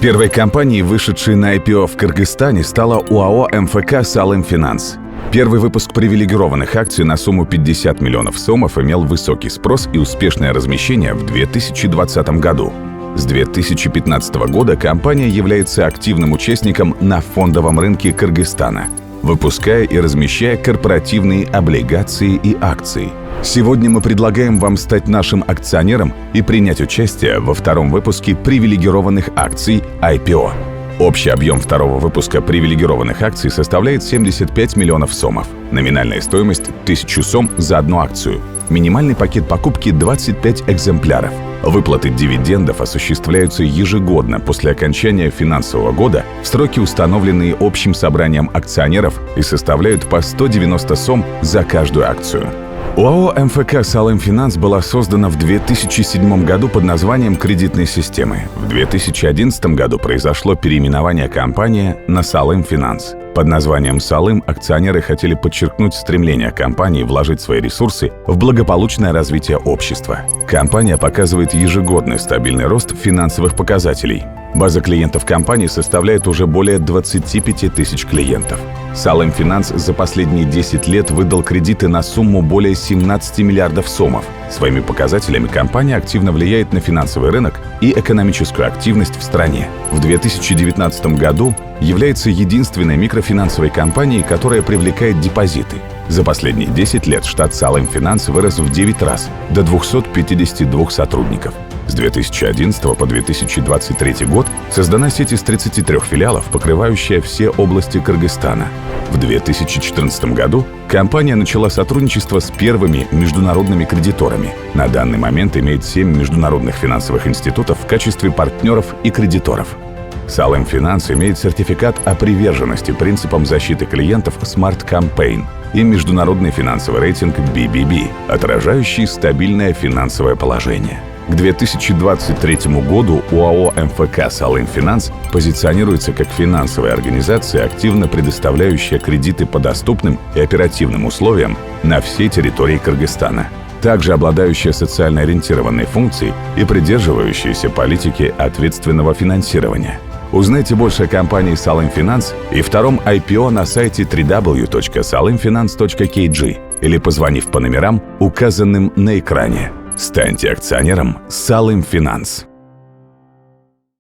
Первой компанией, вышедшей на IPO в Кыргызстане, стала ОАО МФК «Салым-Финанс». Первый выпуск привилегированных акций на сумму 50 миллионов сомов имел высокий спрос и успешное размещение в 2020 году. С 2015 года компания является активным участником на фондовом рынке Кыргызстана, выпуская и размещая корпоративные облигации и акции. Сегодня мы предлагаем вам стать нашим акционером и принять участие во втором выпуске привилегированных акций IPO. Общий объем второго выпуска привилегированных акций составляет 75 миллионов сомов. Номинальная стоимость – 1000 сом за одну акцию. Минимальный пакет покупки – 25 экземпляров. Выплаты дивидендов осуществляются ежегодно после окончания финансового года в сроки, установленные общим собранием акционеров, и составляют по 190 сом за каждую акцию. ОАО МФК «Салым-Финанс» была создана в 2007 году под названием кредитной системы. В 2011 году произошло переименование компании на «Салым-Финанс». Под названием «Салым» акционеры хотели подчеркнуть стремление компании вложить свои ресурсы в благополучное развитие общества. Компания показывает ежегодный стабильный рост финансовых показателей. База клиентов компании составляет уже более 25 тысяч клиентов. «Салым-Финанс» за последние 10 лет выдал кредиты на сумму более 17 миллиардов сомов. Своими показателями компания активно влияет на финансовый рынок и экономическую активность в стране. В 2019 году является единственной микрофинансовой компанией, которая привлекает депозиты. За последние 10 лет штат «Салым-Финанс» вырос в 9 раз, до 252 сотрудников. С 2011 по 2023 год создана сеть из 33 филиалов, покрывающая все области Кыргызстана. В 2014 году компания начала сотрудничество с первыми международными кредиторами. На данный момент имеет 7 международных финансовых институтов в качестве партнеров и кредиторов. «Салым-Финанс» имеет сертификат о приверженности принципам защиты клиентов Smart Campaign и международный финансовый рейтинг BBB, отражающий стабильное финансовое положение. К 2023 году ОАО МФК «Салым-Финанс» позиционируется как финансовая организация, активно предоставляющая кредиты по доступным и оперативным условиям на всей территории Кыргызстана, также обладающая социально ориентированной функцией и придерживающейся политики ответственного финансирования. Узнайте больше о компании «Салым-Финанс» и втором IPO на сайте www.salymfinance.kg или позвонив по номерам, указанным на экране. Станьте акционером «Салым-Финанс».